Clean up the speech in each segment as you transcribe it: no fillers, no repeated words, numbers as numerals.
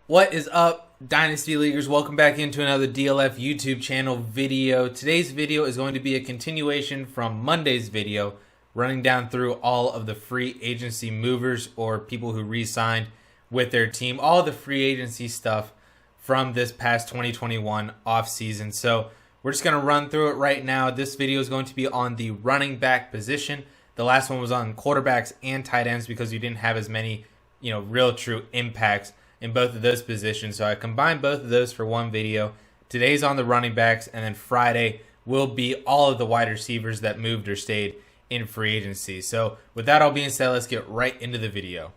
What is up, Dynasty Leaguers? Welcome back into another DLF YouTube channel video. Today's video is going to be a continuation from Monday's video, running down through all of the free agency movers or people who re-signed with their team, all the free agency stuff from this past 2021 offseason. So we're just going to run through it right now. This video is going to be on the running back position. The last one was on quarterbacks and tight ends because you didn't have as many, real true impacts in both of those positions. So I combined both of those for one video. Today's on the running backs, and then Friday will be all of the wide receivers that moved or stayed in free agency. So with that all being said, let's get right into the video.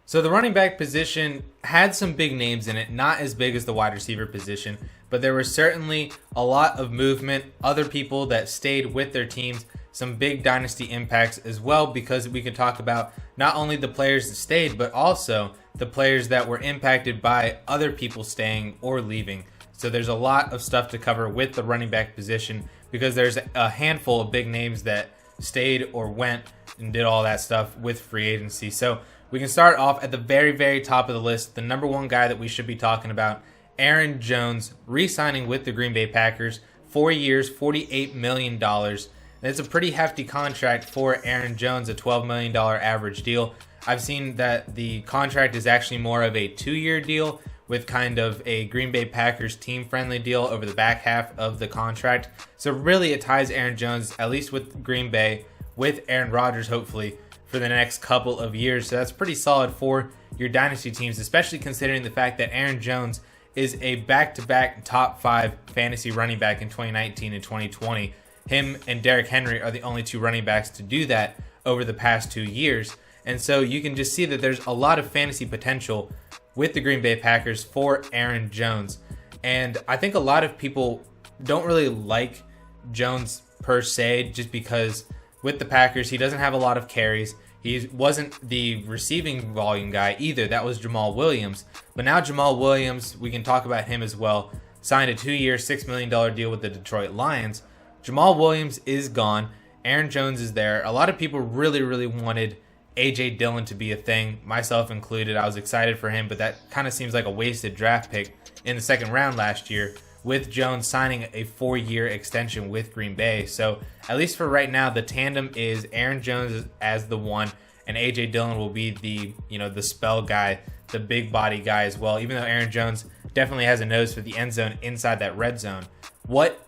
So the running back position had some big names in it, not as big as the wide receiver position, but there was certainly a lot of movement, other people that stayed with their teams, some big dynasty impacts as well, because we can talk about not only the players that stayed, but also the players that were impacted by other people staying or leaving. So there's a lot of stuff to cover with the running back position because there's a handful of big names that stayed or went and did all that stuff with free agency. So we can start off at the very, very top of the list. The number one guy that we should be talking about, Aaron Jones, re-signing with the Green Bay Packers. 4 years, $48 million. And it's a pretty hefty contract for Aaron Jones, a $12 million average deal. I've seen that the contract is actually more of a 2-year deal with kind of a Green Bay Packers team-friendly deal over the back half of the contract. So really it ties Aaron Jones, at least with Green Bay, with Aaron Rodgers, hopefully, for the next couple of years. So that's pretty solid for your dynasty teams, especially considering the fact that Aaron Jones is a back-to-back top 5 fantasy running back in 2019 and 2020. Him and Derrick Henry are the only two running backs to do that over the past 2 years. And so you can just see that there's a lot of fantasy potential with the Green Bay Packers for Aaron Jones. And I think a lot of people don't really like Jones per se, just because with the Packers, he doesn't have a lot of carries. He wasn't the receiving volume guy either. That was Jamal Williams. But now Jamal Williams, we can talk about him as well, signed a 2-year, $6 million deal with the Detroit Lions. Jamal Williams is gone. Aaron Jones is there. A lot of people really, really wanted A.J. Dillon to be a thing, myself included. I was excited for him, but that kind of seems like a wasted draft pick in the second round last year, with Jones signing a 4-year extension with Green Bay. So at least for right now, the tandem is Aaron Jones as the one, and A.J. Dillon will be the spell guy, the big body guy as well, even though Aaron Jones definitely has a nose for the end zone inside that red zone. What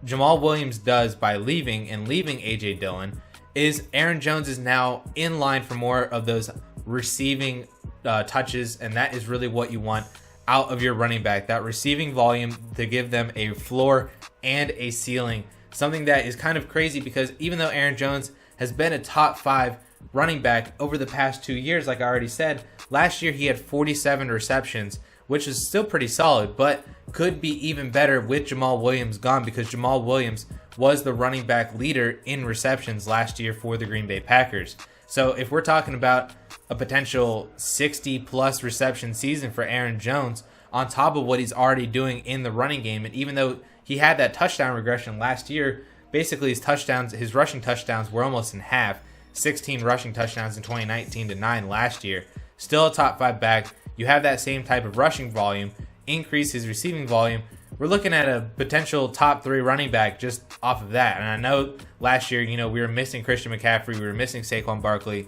Jamal Williams does by leaving A.J. Dillon is Aaron Jones is now in line for more of those receiving touches, and that is really what you want out of your running back, that receiving volume to give them a floor and a ceiling. Something that is kind of crazy because even though Aaron Jones has been a top 5 running back over the past 2 years, like I already said, last year he had 47 receptions, which is still pretty solid, but could be even better with Jamal Williams gone, because Jamal Williams was the running back leader in receptions last year for the Green Bay Packers. So if we're talking about a potential 60-plus reception season for Aaron Jones on top of what he's already doing in the running game, and even though he had that touchdown regression last year, basically his rushing touchdowns were almost in half. 16 rushing touchdowns in 2019 to 9 last year. Still a top 5 back. You have that same type of rushing volume, increase his receiving volume. We're looking at a potential top 3 running back just off of that. And I know last year, we were missing Christian McCaffrey, we were missing Saquon Barkley,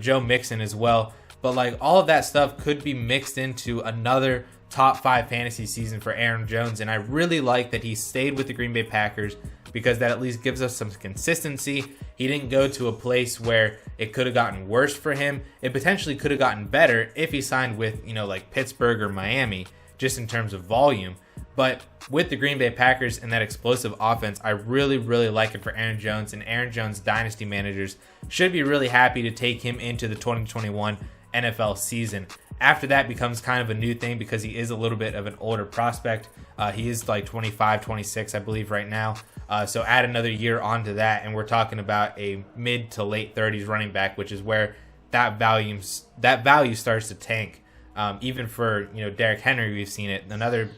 Joe Mixon as well. But like all of that stuff could be mixed into another top 5 fantasy season for Aaron Jones. And I really like that he stayed with the Green Bay Packers, because that at least gives us some consistency. He didn't go to a place where it could have gotten worse for him. It potentially could have gotten better if he signed with, like Pittsburgh or Miami, just in terms of volume. But with the Green Bay Packers and that explosive offense, I really, really like it for Aaron Jones, and Aaron Jones dynasty managers should be really happy to take him into the 2021 NFL season. After that becomes kind of a new thing because he is a little bit of an older prospect. He is like 25, 26, I believe right now. So add another year onto that, and we're talking about a mid to late 30s running back, which is where that value starts to tank. Even for Derrick Henry, we've seen it. Another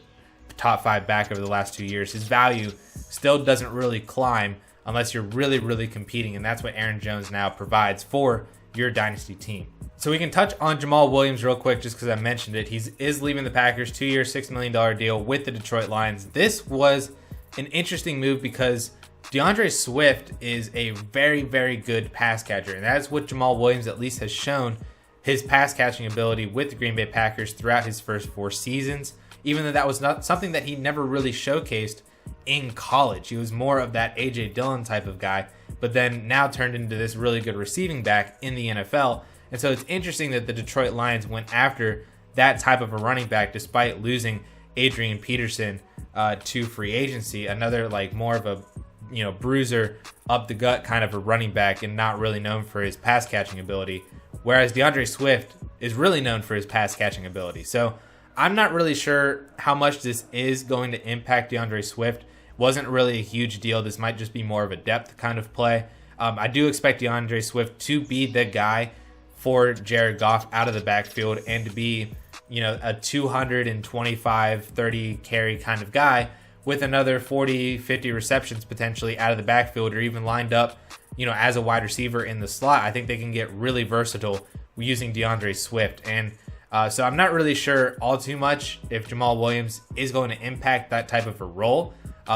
top 5 back over the last 2 years. His value still doesn't really climb unless you're really, really competing, and that's what Aaron Jones now provides for your dynasty team. So we can touch on Jamal Williams real quick just because I mentioned it. He is leaving the Packers, 2-year, $6 million deal with the Detroit Lions. This was an interesting move because DeAndre Swift is a very, very good pass catcher, and that's what Jamal Williams at least has shown his pass catching ability with the Green Bay Packers throughout his first 4 seasons, even though that was not something that he never really showcased in college. He was more of that A.J. Dillon type of guy, but then now turned into this really good receiving back in the NFL. And so it's interesting that the Detroit Lions went after that type of a running back despite losing Adrian Peterson to free agency, another like more of a bruiser up the gut kind of a running back and not really known for his pass catching ability, whereas DeAndre Swift is really known for his pass catching ability. So I'm not really sure how much this is going to impact DeAndre Swift. Wasn't really a huge deal. This might just be more of a depth kind of play. I do expect DeAndre Swift to be the guy for Jared Goff out of the backfield and to be, a 225, 30 carry kind of guy with another 40, 50 receptions potentially out of the backfield or even lined up, as a wide receiver in the slot. I think they can get really versatile using DeAndre Swift. And so I'm not really sure all too much if Jamal Williams is going to impact that type of a role.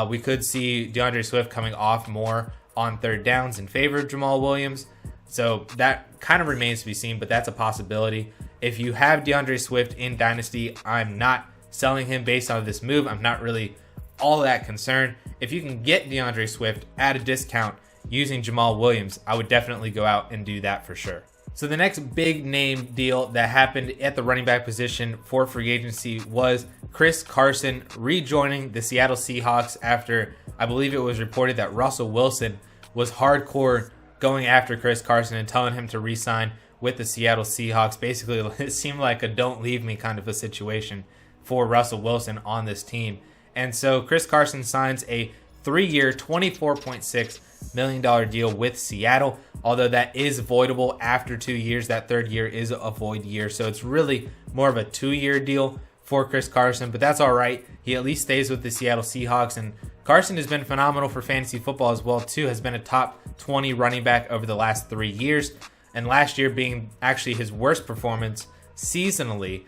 We could see DeAndre Swift coming off more on third downs in favor of Jamal Williams. So that kind of remains to be seen, but that's a possibility. If you have DeAndre Swift in Dynasty, I'm not selling him based on this move. I'm not really all that concerned. If you can get DeAndre Swift at a discount using Jamal Williams, I would definitely go out and do that for sure. So the next big name deal that happened at the running back position for free agency was Chris Carson rejoining the Seattle Seahawks after I believe it was reported that Russell Wilson was hardcore going after Chris Carson and telling him to re-sign with the Seattle Seahawks. Basically, it seemed like a don't leave me kind of a situation for Russell Wilson on this team. And so Chris Carson signs a 3-year, $24.6 million deal with Seattle, although that is voidable after 2 years. That third year is a void year, so it's really more of a 2-year deal for Chris Carson, but that's all right. He at least stays with the Seattle Seahawks, and Carson has been phenomenal for fantasy football as well, too. Has been a top 20 running back over the last 3 years, and last year being actually his worst performance seasonally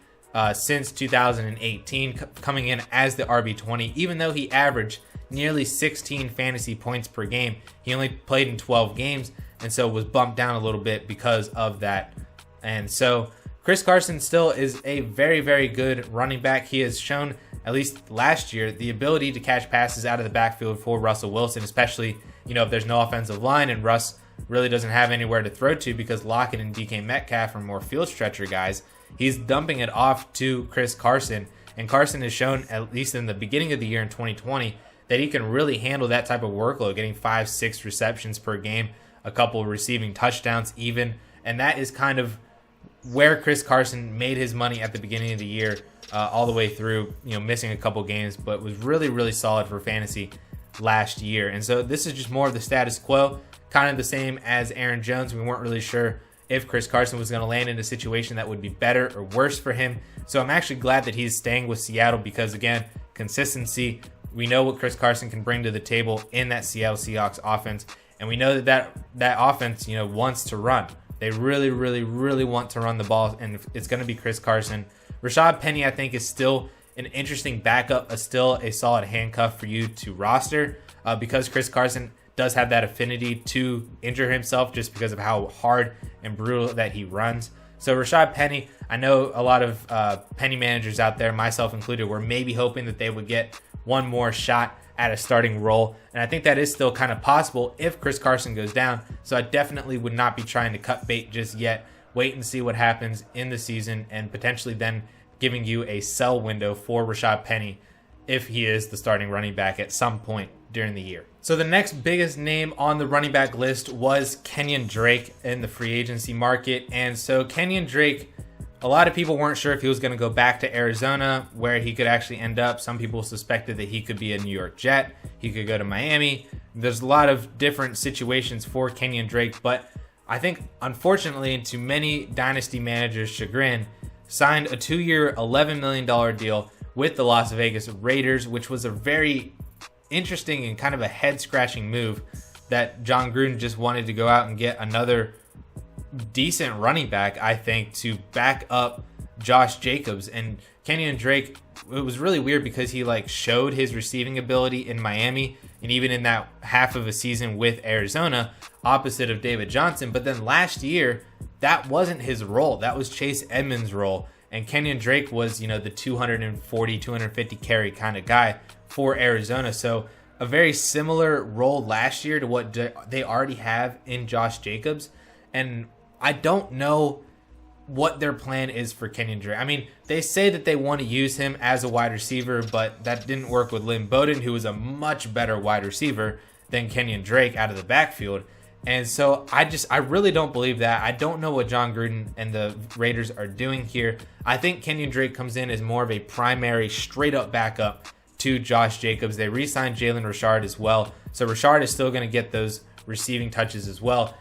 since 2018, coming in as the RB20, even though he averaged nearly 16 fantasy points per game. He only played in 12 games, and so was bumped down a little bit because of that. And so Chris Carson still is a very, very good running back. He has shown, at least last year, the ability to catch passes out of the backfield for Russell Wilson, especially, if there's no offensive line and Russ really doesn't have anywhere to throw to because Lockett and DK Metcalf are more field stretcher guys. He's dumping it off to Chris Carson, and Carson has shown, at least in the beginning of the year in 2020, that he can really handle that type of workload, getting 5-6 receptions per game, a couple of receiving touchdowns even, and that is kind of where Chris Carson made his money at the beginning of the year, all the way through, missing a couple games, but was really, really solid for fantasy last year. And so this is just more of the status quo, kind of the same as Aaron Jones. We weren't really sure if Chris Carson was going to land in a situation that would be better or worse for him. So I'm actually glad that he's staying with Seattle because, again, consistency. We know what Chris Carson can bring to the table in that Seattle Seahawks offense, and we know that offense, wants to run. They really, really, really want to run the ball, and it's going to be Chris Carson. Rashad Penny, I think, is still an interesting backup, still a solid handcuff for you to roster because Chris Carson does have that affinity to injure himself just because of how hard and brutal that he runs. So Rashad Penny, I know a lot of Penny managers out there, myself included, were maybe hoping that they would get one more shot at a starting role. And I think that is still kind of possible if Chris Carson goes down. So I definitely would not be trying to cut bait just yet. Wait and see what happens in the season and potentially then giving you a sell window for Rashad Penny if he is the starting running back at some point during the year. So the next biggest name on the running back list was Kenyan Drake in the free agency market. And so Kenyan Drake, a lot of people weren't sure if he was going to go back to Arizona, where he could actually end up. Some people suspected that he could be a New York Jet. He could go to Miami. There's a lot of different situations for Kenyan Drake, but I think, unfortunately, to many dynasty managers' chagrin, signed a 2-year, $11 million deal with the Las Vegas Raiders, which was a very interesting and kind of a head-scratching move that John Gruden just wanted to go out and get another decent running back, I think, to back up Josh Jacobs. And Kenyan Drake, it was really weird because he showed his receiving ability in Miami and even in that half of a season with Arizona, opposite of David Johnson. But then last year, that wasn't his role. That was Chase Edmonds' role. And Kenyan Drake was, the 240, 250 carry kind of guy for Arizona. So a very similar role last year to what they already have in Josh Jacobs. And I don't know what their plan is for Kenyan Drake. I mean, they say that they want to use him as a wide receiver, but that didn't work with Lynn Bowden, who was a much better wide receiver than Kenyan Drake out of the backfield. And so I really don't believe that. I don't know what John Gruden and the Raiders are doing here. I think Kenyan Drake comes in as more of a primary straight up backup to Josh Jacobs. They re-signed Jalen Richard as well. So Richard is still going to get those receiving touches as well.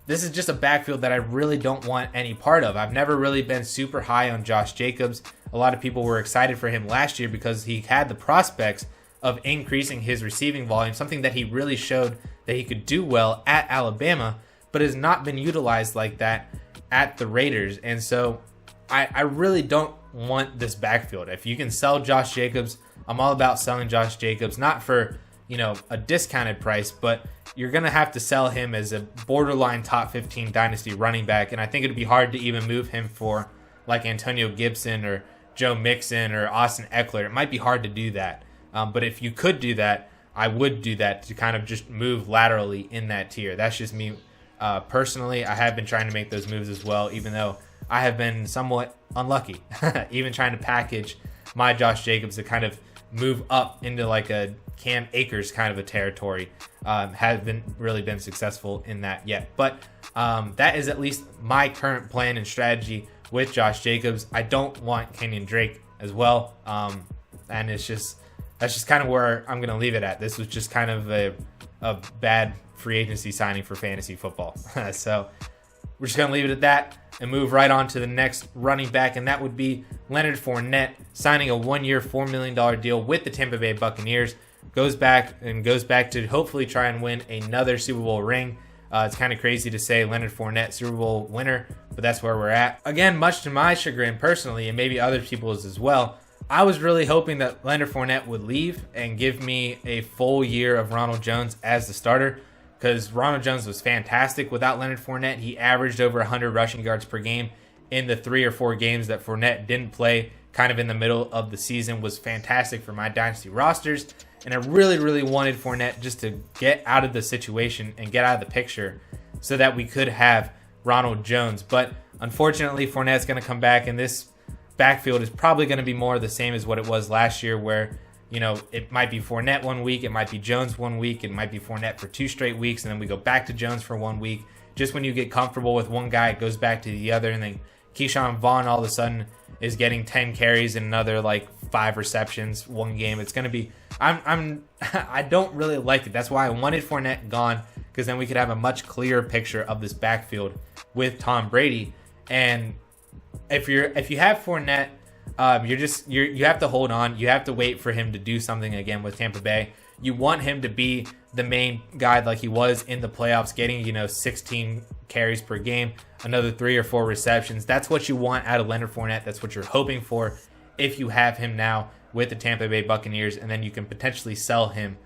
This is just a backfield that I really don't want any part of. I've never really been super high on Josh Jacobs. A lot of people were excited for him last year because he had the prospects of increasing his receiving volume, something that he really showed that he could do well at Alabama, but has not been utilized like that at the Raiders. And so I really don't want this backfield. If you can sell Josh Jacobs, I'm all about selling Josh Jacobs, not for a discounted price, but you're going to have to sell him as a borderline top 15 dynasty running back. And I think it'd be hard to even move him for like Antonio Gibson or Joe Mixon or Austin Eckler. It might be hard to do that. But if you could do that, I would do that to kind of just move laterally in that tier. That's just me personally. I have been trying to make those moves as well, even though I have been somewhat unlucky, even trying to package my Josh Jacobs to kind of move up into like a Cam Akers kind of a territory. Haven't really been successful in that yet. But that is at least my current plan and strategy with Josh Jacobs. I don't want Kenyan Drake as well. And that's just kind of where I'm going to leave it at. This was just kind of a bad free agency signing for fantasy football. So we're just going to leave it at that and move right on to the next running back, and that would be Leonard Fournette signing a 1-year, $4 million deal with the Tampa Bay Buccaneers. Goes back to hopefully try and win another Super Bowl ring. It's kind of crazy to say Leonard Fournette Super Bowl winner, but that's where we're at. Again, much to my chagrin personally, and maybe other people's as well, I was really hoping that Leonard Fournette would leave and give me a full year of Ronald Jones as the starter, because Ronald Jones was fantastic without Leonard Fournette. He averaged over 100 rushing yards per game in the 3 or 4 games that Fournette didn't play, kind of in the middle of the season, was fantastic for my dynasty rosters. And I really, really wanted Fournette just to get out of the situation and get out of the picture so that we could have Ronald Jones. But unfortunately, Fournette's going to come back, and this backfield is probably going to be more the same as what it was last year, where it might be Fournette 1 week, it might be Jones 1 week, it might be Fournette for 2 straight weeks, and then we go back to Jones for 1 week. Just when you get comfortable with one guy, it goes back to the other, and then Keyshawn Vaughn all of a sudden is getting 10 carries and another 5 receptions one game. It's going to be I don't really like it. That's why I wanted Fournette gone, because then we could have a much clearer picture of this backfield with Tom Brady. And if you have Fournette, you have to hold on. You have to wait for him to do something again with Tampa Bay. You want him to be the main guy like he was in the playoffs, getting 16 carries per game, another 3 or 4 receptions. That's what you want out of Leonard Fournette. That's what you're hoping for if you have him now with the Tampa Bay Buccaneers, and then you can potentially sell him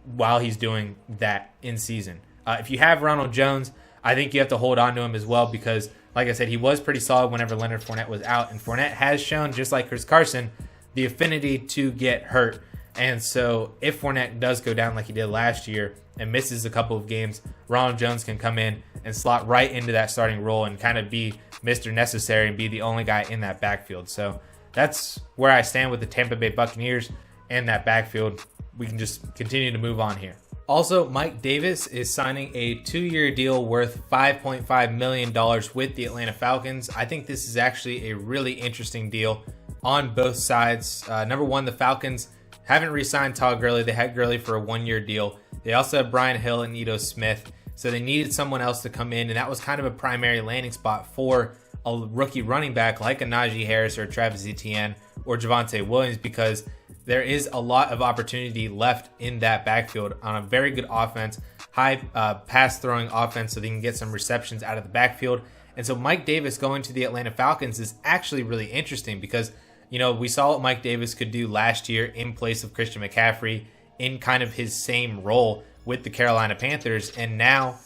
while he's doing that in season. If you have Ronald Jones, I think you have to hold on to him as well, because like I said, he was pretty solid whenever Leonard Fournette was out, and Fournette has shown, just like Chris Carson, the affinity to get hurt. And so if Fournette does go down like he did last year and misses a couple of games, Ronald Jones can come in and slot right into that starting role and kind of be Mr. Necessary and be the only guy in that backfield. So that's where I stand with the Tampa Bay Buccaneers and that backfield. We can just continue to move on here. Also, Mike Davis is signing a 2-year deal worth $5.5 million with the Atlanta Falcons. I think this is actually a really interesting deal on both sides. Number one, the Falcons haven't re-signed Todd Gurley. They had Gurley for a 1-year deal. They also have Brian Hill and Ito Smith. So they needed someone else to come in, and that was kind of a primary landing spot for a rookie running back like a Najee Harris or a Travis Etienne or Javonte Williams, because there is a lot of opportunity left in that backfield on a very good offense, high pass throwing offense, so they can get some receptions out of the backfield. And so Mike Davis going to the Atlanta Falcons is actually really interesting because, we saw what Mike Davis could do last year in place of Christian McCaffrey in kind of his same role with the Carolina Panthers, and now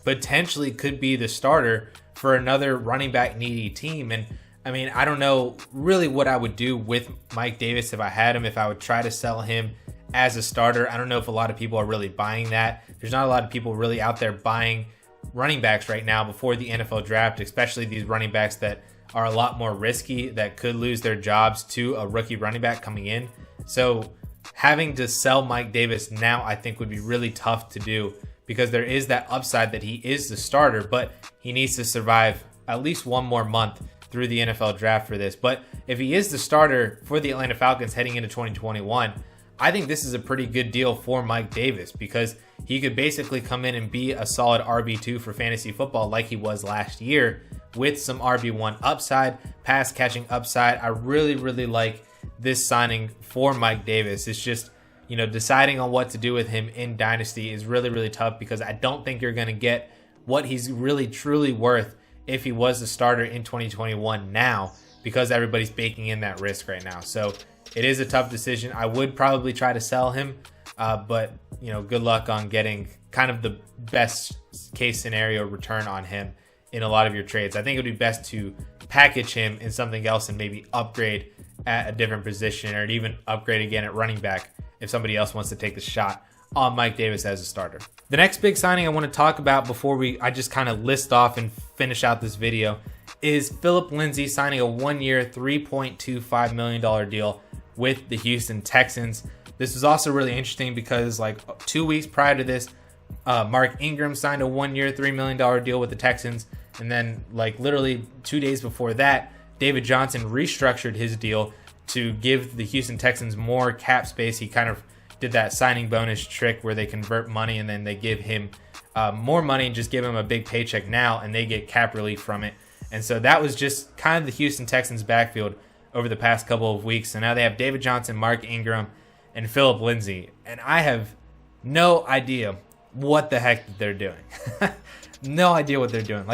potentially could be the starter for another running back needy team. And I mean, I don't know really what I would do with Mike Davis if I had him, if I would try to sell him as a starter. I don't know if a lot of people are really buying that. There's not a lot of people really out there buying running backs right now before the NFL draft, especially these running backs that are a lot more risky, that could lose their jobs to a rookie running back coming in. So having to sell Mike Davis now, I think, would be really tough to do, because there is that upside that he is the starter, but he needs to survive at least one more month through the NFL draft for this. But if he is the starter for the Atlanta Falcons heading into 2021, I think this is a pretty good deal for Mike Davis, because he could basically come in and be a solid RB2 for fantasy football like he was last year, with some RB1 upside, pass catching upside. I really, really like this signing for Mike Davis. It's just, deciding on what to do with him in Dynasty is really, really tough, because I don't think you're going to get what he's really, truly worth if he was the starter in 2021 now, because everybody's baking in that risk right now. So it is a tough decision. I would probably try to sell him, but, good luck on getting kind of the best case scenario return on him in a lot of your trades. I think it would be best to package him in something else and maybe upgrade at a different position, or even upgrade again at running back if somebody else wants to take the shot on Mike Davis as a starter. The next big signing I want to talk about before I just kind of list off and finish out this video is Phillip Lindsay signing a 1-year, $3.25 million deal with the Houston Texans. This is also really interesting because 2 weeks prior to this, Mark Ingram signed a 1-year, $3 million deal with the Texans. And then literally 2 days before that, David Johnson restructured his deal to give the Houston Texans more cap space. He kind of did that signing bonus trick where they convert money and then they give him more money and just give him a big paycheck now, and they get cap relief from it. And so that was just kind of the Houston Texans backfield over the past couple of weeks. So now they have David Johnson, Mark Ingram, and Phillip Lindsay. And I have no idea what the heck they're doing. No idea what they're doing.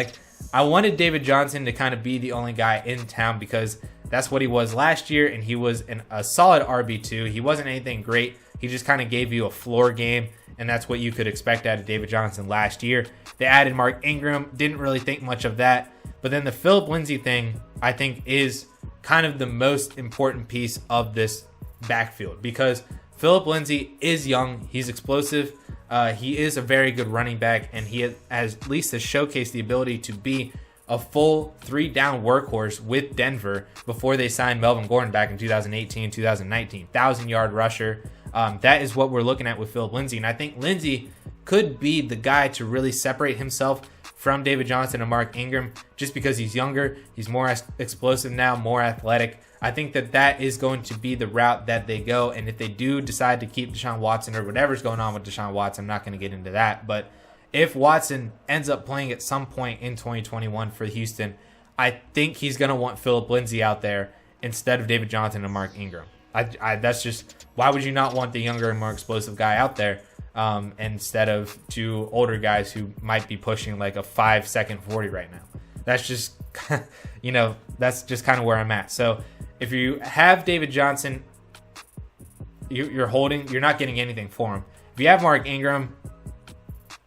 I wanted David Johnson to kind of be the only guy in town, because that's what he was last year, and he was a solid RB2. He wasn't anything great. He just kind of gave you a floor game, and that's what you could expect out of David Johnson last year. They added Mark Ingram. Didn't really think much of that. But then the Phillip Lindsay thing, I think, is kind of the most important piece of this backfield, because Phillip Lindsay is young. He's explosive. He is a very good running back, and he has at least showcased the ability to be a full 3-down workhorse with Denver before they signed Melvin Gordon back in 2018, 2019. 1,000-yard rusher. That is what we're looking at with Phillip Lindsay. And I think Lindsay could be the guy to really separate himself from David Johnson and Mark Ingram, just because he's younger. He's more explosive now, more athletic. I think that is going to be the route that they go. And if they do decide to keep Deshaun Watson, or whatever's going on with Deshaun Watson, I'm not going to get into that. But if Watson ends up playing at some point in 2021 for Houston, I think he's going to want Phillip Lindsay out there instead of David Johnson and Mark Ingram. That's just, why would you not want the younger and more explosive guy out there instead of two older guys who might be pushing a 5-second 40 right now? That's just, that's just kind of where I'm at. So if you have David Johnson, you're not getting anything for him. If you have Mark Ingram,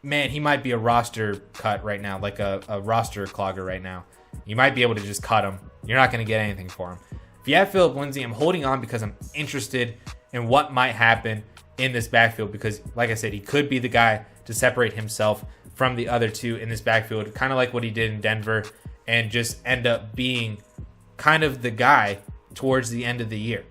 man, he might be a roster cut right now, a roster clogger right now. You might be able to just cut him. You're not going to get anything for him. If you have Phillip Lindsay, I'm holding on because I'm interested in what might happen in this backfield, because, like I said, he could be the guy to separate himself from the other two in this backfield, kind of like what he did in Denver, and just end up being kind of the guy towards the end of the year.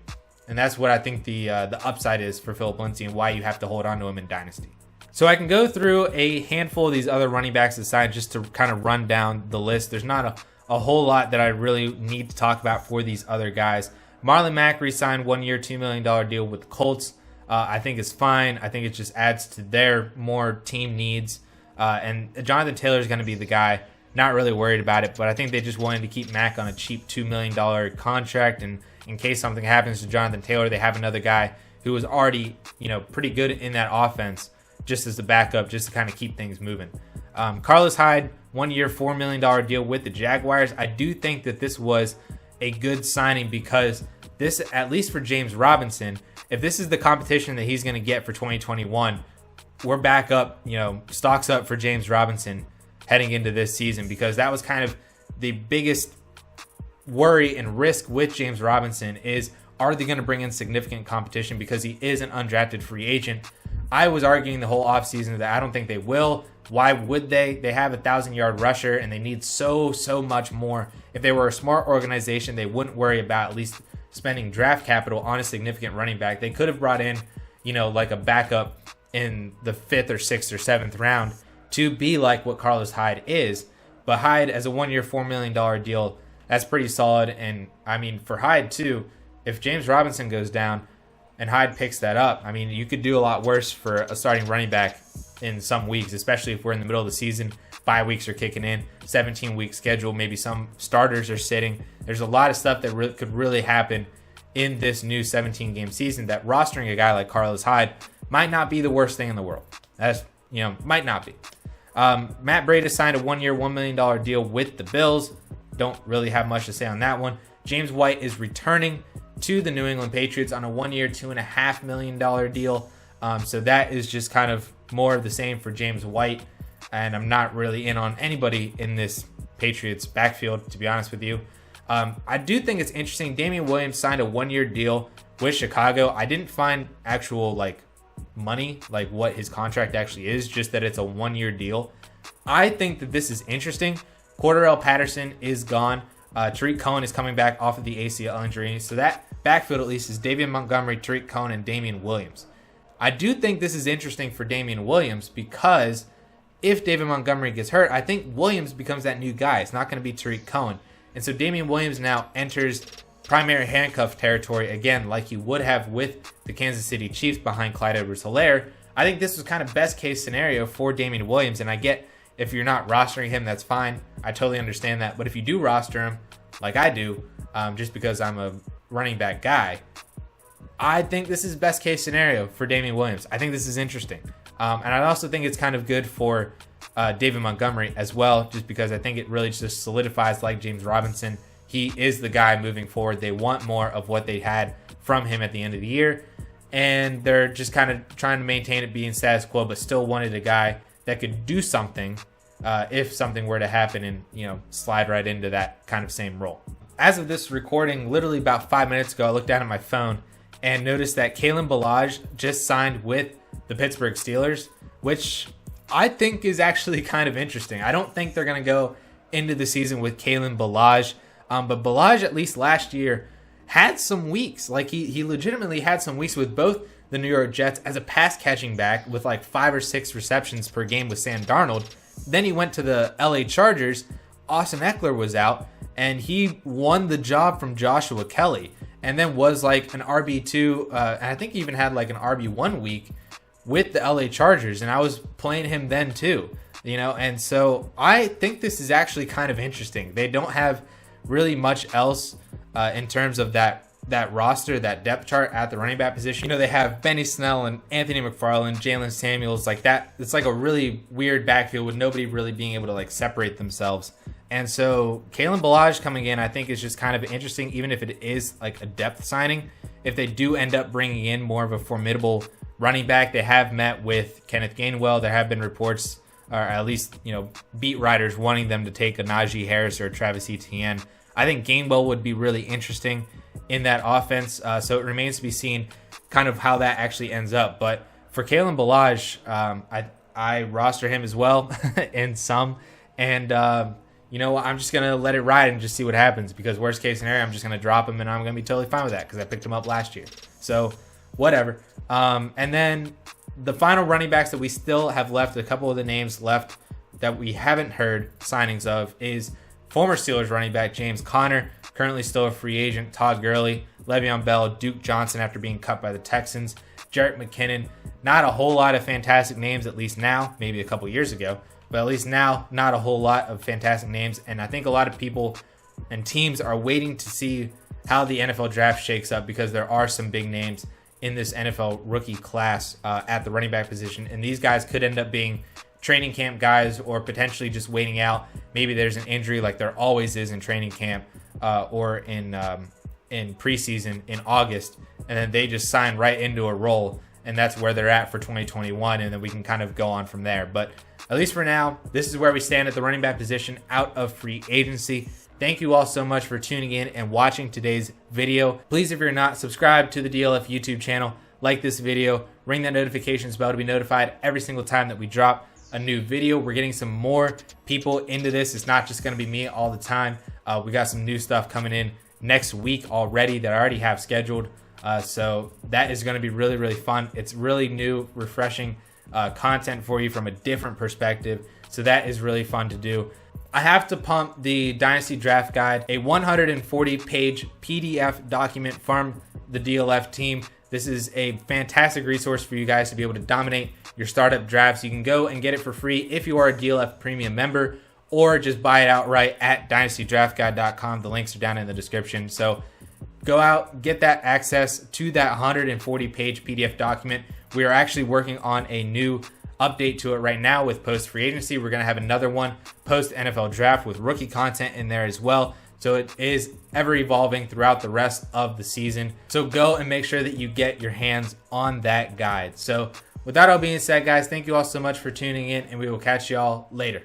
And that's what I think the upside is for Phillip Lindsay, and why you have to hold on to him in Dynasty. So I can go through a handful of these other running backs aside just to kind of run down the list. There's not a whole lot that I really need to talk about for these other guys. Marlon Mack re-signed 1-year, $2 million deal with the Colts. I think it's fine. I think it just adds to their more team needs. And Jonathan Taylor is going to be the guy not really worried about it. But I think they just wanted to keep Mack on a cheap $2 million contract, and in case something happens to Jonathan Taylor, they have another guy who was already, pretty good in that offense just as a backup, just to kind of keep things moving. Carlos Hyde, 1 year, $4 million deal with the Jaguars. I do think that this was a good signing because this, at least for James Robinson, if this is the competition that he's going to get for 2021, we're back up, stocks up for James Robinson heading into this season, because that was kind of the biggest worry and risk with James Robinson is, are they going to bring in significant competition because he is an undrafted free agent? I was arguing the whole offseason that I don't think they will. Why would they? They have a 1,000-yard rusher, and they need so much more. If they were a smart organization, they wouldn't worry about at least spending draft capital on a significant running back. They could have brought in, like a backup in the 5th or 6th or 7th round to be like what Carlos Hyde is. But Hyde, as a 1 year, $4 million deal, that's pretty solid. And I mean, for Hyde too, if James Robinson goes down and Hyde picks that up, I mean, you could do a lot worse for a starting running back in some weeks, especially if we're in the middle of the season. 5 weeks are kicking in, 17-week schedule. Maybe some starters are sitting. There's a lot of stuff that could really happen in this new 17-game season, that rostering a guy like Carlos Hyde might not be the worst thing in the world. That's, might not be. Matt Breida signed a 1 year, $1 million deal with the Bills. Don't really have much to say on that one. James White is returning to the New England Patriots on a 1 year, $2.5 million deal. So that is just kind of more of the same for James White. And I'm not really in on anybody in this Patriots backfield, to be honest with you. I do think it's interesting. Damian Williams signed a 1 year deal with Chicago. I didn't find actual money, what his contract actually is, just that it's a 1 year deal. I think that this is interesting. Cordarrelle Patterson is gone. Tariq Cohen is coming back off of the ACL injury. So that backfield at least is David Montgomery, Tariq Cohen, and Damian Williams. I do think this is interesting for Damian Williams because if David Montgomery gets hurt, I think Williams becomes that new guy. It's not going to be Tariq Cohen. And so Damian Williams now enters primary handcuff territory again, like you would have with the Kansas City Chiefs behind Clyde Edwards-Helaire. I think this was kind of best case scenario for Damian Williams. And I get, if you're not rostering him, that's fine. I totally understand that. But if you do roster him, like I do, just because I'm a running back guy, I think this is best case scenario for Damian Williams. I think this is interesting. And I also think it's kind of good for David Montgomery as well, just because I think it really just solidifies, like James Robinson, he is the guy moving forward. They want more of what they had from him at the end of the year. And they're just kind of trying to maintain it being status quo, but still wanted a guy that could do something if something were to happen and, slide right into that kind of same role. As of this recording, literally about 5 minutes ago, I looked down at my phone and noticed that Kalen Ballage just signed with the Pittsburgh Steelers, which I think is actually kind of interesting. I don't think they're going to go into the season with Kalen Ballage, but Ballage, at least last year, had some weeks. He legitimately had some weeks with both the New York Jets as a pass-catching back with 5 or 6 receptions per game with Sam Darnold. Then he went to the LA Chargers. Austin Eckler was out, and he won the job from Joshua Kelly, and then was an RB2, and I think he even had an RB1 week with the LA Chargers, and I was playing him then too, and so I think this is actually kind of interesting. They don't have really much else in terms of that roster, that depth chart at the running back position. They have Benny Snell and Anthony McFarland, Jalen Samuels, that. It's a really weird backfield with nobody really being able to separate themselves. And so Kalen Ballage coming in, I think, is just kind of interesting, even if it is a depth signing. If they do end up bringing in more of a formidable running back, they have met with Kenneth Gainwell. There have been reports, or at least, beat writers wanting them to take a Najee Harris or a Travis Etienne. I think Gainwell would be really interesting in that offense. So it remains to be seen kind of how that actually ends up. But for Kalen Ballage, I roster him as well in some. And, I'm just going to let it ride and just see what happens, because worst case scenario, I'm just going to drop him and I'm going to be totally fine with that because I picked him up last year. So whatever. And then the final running backs that we still have left, a couple of the names left that we haven't heard signings of, is former Steelers running back James Conner, currently still a free agent, Todd Gurley, Le'Veon Bell, Duke Johnson after being cut by the Texans, Jerick McKinnon. Not a whole lot of fantastic names, at least now, maybe a couple years ago, but at least now, not a whole lot of fantastic names. And I think a lot of people and teams are waiting to see how the NFL draft shakes up, because there are some big names in this NFL rookie class at the running back position. And these guys could end up being training camp guys, or potentially just waiting out. Maybe there's an injury like there always is in training camp or in preseason in August, and then they just sign right into a role, and that's where they're at for 2021, and then we can kind of go on from there. But at least for now, this is where we stand at the running back position out of free agency. Thank you all so much for tuning in and watching today's video. Please, if you're not subscribed to the DLF YouTube channel, like this video, ring that notifications bell to be notified every single time that we drop a new video. We're getting some more people into this. It's not just going to be me all the time. We got some new stuff coming in next week already that I already have scheduled. So that is going to be really, really fun. It's really new, refreshing content for you from a different perspective. So that is really fun to do. I have to pump the Dynasty Draft Guide, a 140-page PDF document from the DLF team. This is a fantastic resource for you guys to be able to dominate your startup drafts. You can go and get it for free if you are a DLF premium member, or just buy it outright at dynastydraftguide.com. The links are down in the description. So go out, get that access to that 140-page PDF document. We are actually working on a new update to it right now with post free agency. We're going to have another one post NFL draft with rookie content in there as well. So it is ever evolving throughout the rest of the season. So go and make sure that you get your hands on that guide. So with that all being said, guys, thank you all so much for tuning in, and we will catch you all later.